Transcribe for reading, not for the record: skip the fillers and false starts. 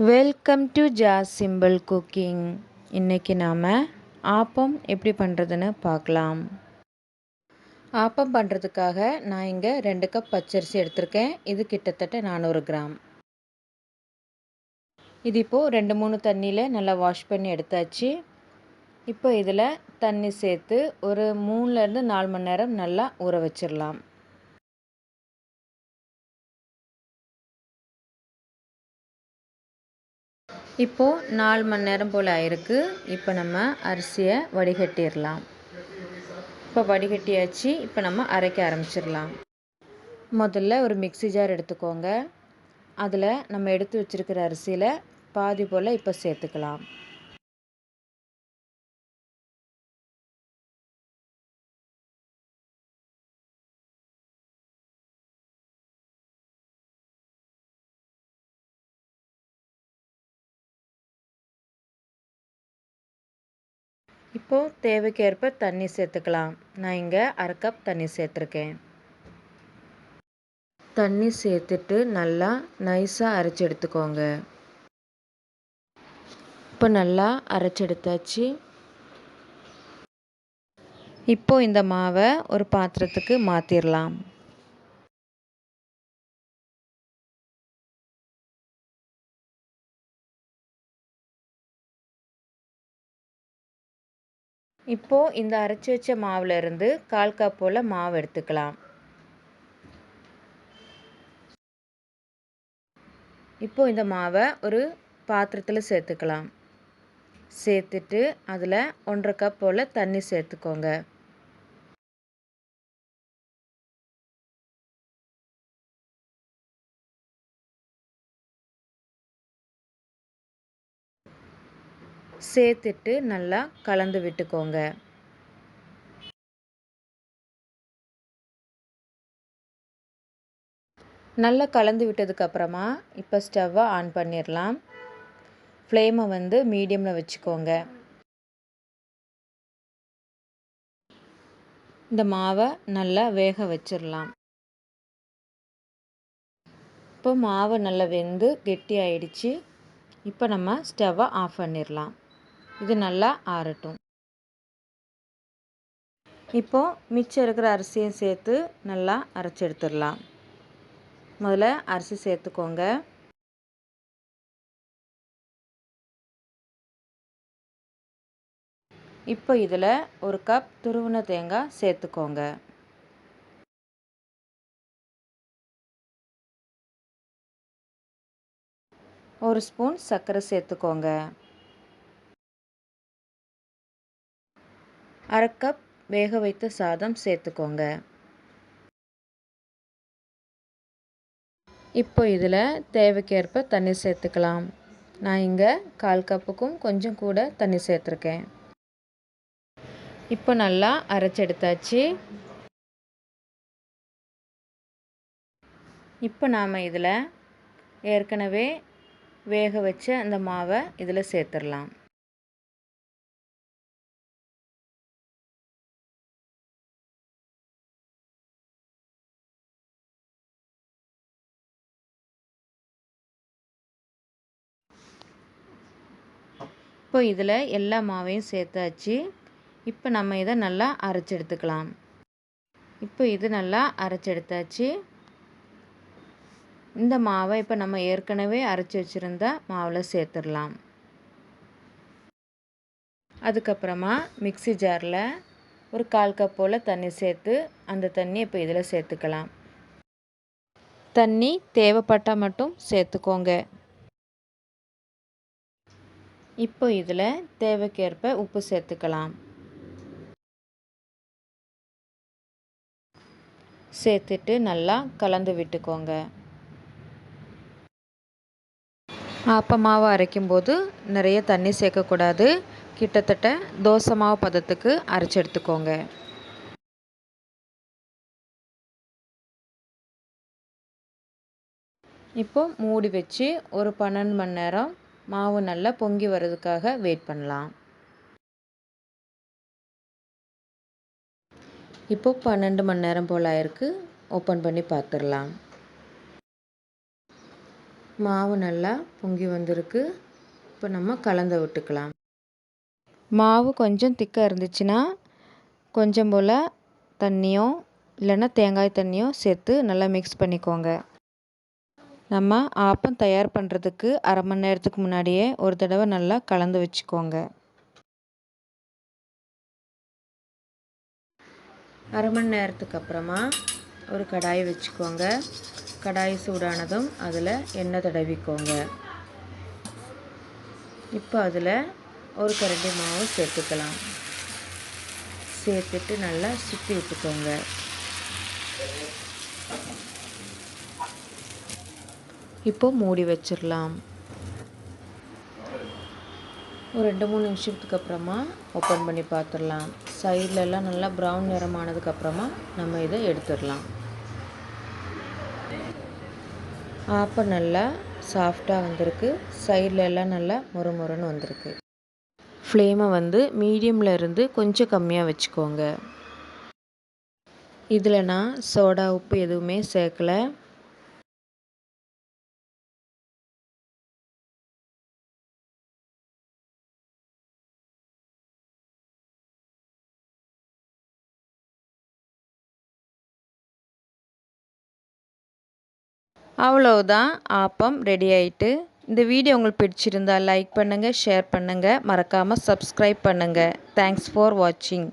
Welcome to Jas simple cooking. இன்றைக்கி நாம் ஆப்பம் எப்படி பண்ணுறதுன்னு பார்க்கலாம். ஆப்பம் பண்ணுறதுக்காக நான் இங்கே 2 கப் பச்சரிசி எடுத்திருக்கேன். இது கிட்டத்தட்ட 400 கிராம். இது இப்போது 2-3 தண்ணியில் நல்லா வாஷ் பண்ணி எடுத்தாச்சு. இப்போ இதில் தண்ணி சேர்த்து ஒரு 3லேருந்து 4 மணி நேரம் நல்லா ஊற வச்சிடலாம். இப்போது 4 மணி நேரம் போல் ஆயிருக்கு. இப்போ நம்ம அரிசியை வடிகட்டிடலாம். இப்போ வடிகட்டியாச்சு. இப்போ நம்ம அரைக்க ஆரம்பிச்சிடலாம். முதல்ல ஒரு மிக்ஸி ஜார் எடுத்துக்கோங்க. அதில் நம்ம எடுத்து வச்சுருக்கிற அரிசியில் பாதி போல் இப்போ சேர்த்துக்கலாம். இப்போது தேவைக்கேற்ப தண்ணி சேர்த்துக்கலாம். நான் இங்கே 1/2 கப் தண்ணி சேர்த்துருக்கேன். தண்ணி சேர்த்துட்டு நல்லா நைஸாக அரைச்சி எடுத்துக்கோங்க. இப்போ நல்லா அரைச்சி எடுத்தாச்சு. இப்போது இந்த மாவை ஒரு பாத்திரத்துக்கு மாற்றிடலாம். இப்போது இந்த அரைச்சி வச்ச மாவுலேருந்து 1/4 கப் போல் மாவு எடுத்துக்கலாம். இப்போது இந்த மாவை ஒரு பாத்திரத்தில் சேர்த்துக்கலாம். சேர்த்துட்டு அதில் 1/2 கப் போல் தண்ணி சேர்த்துக்கோங்க. சேர்த்துட்டு நல்லா கலந்து விட்டுக்கோங்க. நல்லா கலந்து விட்டதுக்கப்புறமா இப்போ ஸ்டவ்வை ஆன் பண்ணிடலாம். ஃப்ளேமை வந்து மீடியமில் வச்சுக்கோங்க. இந்த மாவை நல்லா வேக வச்சிடலாம். இப்போ மாவு நல்லா வெந்து கெட்டி ஆயிடுச்சு. இப்போ நம்ம ஸ்டவ்வை ஆஃப் பண்ணிடலாம். இது நல்லா ஆறட்டும். இப்போது மிச்சம் இருக்கிற அரிசியும் சேர்த்து நல்லா அரைச்சி எடுத்துடலாம். முதல்ல அரிசி சேர்த்துக்கோங்க. இப்போ இதில் 1 கப் துருவின தேங்காய் சேர்த்துக்கோங்க. ஒரு ஸ்பூன் சர்க்கரை சேர்த்துக்கோங்க. 1/2 கப் வேக வைத்த சாதம் சேர்த்துக்கோங்க. இப்போ இதில் தேவைக்கேற்ப தண்ணி சேர்த்துக்கலாம். நான் இங்கே 1/4 கப்புக்கும் கொஞ்சம் கூட தண்ணி சேர்த்துருக்கேன். இப்போ நல்லா அரைச்செடுத்தாச்சு. இப்போ நாம் இதில் ஏற்கனவே வேக வச்ச அந்த மாவை இதில் சேர்த்துடலாம். இப்போ இதில் எல்லா மாவையும் சேர்த்தாச்சு. இப்போ நம்ம இதை நல்லா அரைச்சி எடுத்துக்கலாம். இப்போ இது நல்லா அரைச்சி எடுத்தாச்சு. இந்த மாவை இப்போ நம்ம ஏற்கனவே அரைச்சி வச்சுருந்த மாவில் சேர்த்துடலாம். அதுக்கப்புறமா மிக்ஸி ஜாரில் ஒரு 1/4 கப் போல் தண்ணி சேர்த்து அந்த தண்ணி இப்போ இதில் சேர்த்துக்கலாம். தண்ணி தேவைப்பட்டால் மட்டும் சேர்த்துக்கோங்க. இப்போ இதில் தேவைக்கேற்ப உப்பு சேர்த்துக்கலாம். சேர்த்துட்டு நல்லா கலந்து விட்டுக்கோங்க. ஆப்பமாவை அரைக்கும்போது நிறைய தண்ணி சேர்க்கக்கூடாது. கிட்டத்தட்ட தோசை மாவு பதத்துக்கு அரைச்சி எடுத்துக்கோங்க. இப்போ மூடி வச்சு ஒரு 12 மணி நேரம் மாவு நல்லா பொங்கி வர்றதுக்காக வெயிட் பண்ணலாம். இப்போ 12 மணி நேரம் போல் ஆயிருக்கு. ஓப்பன் பண்ணி பார்த்துடலாம். மாவு நல்லா பொங்கி வந்திருக்கு. இப்போ நம்ம கலந்து விட்டுக்கலாம். மாவு கொஞ்சம் திக்காக இருந்துச்சுன்னா கொஞ்சம் போல் தண்ணியோ இல்லைன்னா தேங்காய் தண்ணியோ சேர்த்து நல்லா மிக்ஸ் பண்ணிக்கோங்க. நம்ம ஆப்பம் தயார் பண்ணுறதுக்கு அரை மணி நேரத்துக்கு முன்னாடியே ஒரு தடவை நல்லா கலந்து வச்சுக்கோங்க. அரை மணி நேரத்துக்கு அப்புறமா ஒரு கடாய் வச்சுக்கோங்க. கடாய் சூடானதும் அதில் எண்ணெய் தடவிக்கோங்க. இப்போ அதில் ஒரு கரண்டி மாவு சேர்த்துக்கலாம். சேர்த்துட்டு நல்லா சுற்றி விட்டுக்கோங்க. இப்போ மூடி வச்சிடலாம். ஒரு 2-3 நிமிஷத்துக்கு அப்புறமா ஓப்பன் பண்ணி பார்த்துடலாம். சைட்லலாம் நல்லா ப்ரௌன் நிறமானதுக்கப்புறமா நம்ம இதை எடுத்துடலாம். ஆப்பம் நல்லா சாஃப்டாக வந்திருக்கு. சைடில் எல்லாம் நல்லா மொறுமொறுன்னு வந்திருக்கு. ஃப்ளேமை மீடியமில் இருந்து கொஞ்சம் கம்மியாக வச்சுக்கோங்க. இதில் நான் சோடா உப்பு எதுவுமே சேர்க்கலை. அவ்வளவுதான், ஆப்பம் ரெடி ஆயிட்டு. இந்த வீடியோ உங்களுக்கு பிடிச்சிருந்தா லைக் பண்ணுங்கள், ஷேர் பண்ணுங்கள், மறக்காமல் சப்ஸ்கிரைப் பண்ணுங்கள். தேங்க்ஸ் ஃபார் வாட்சிங்.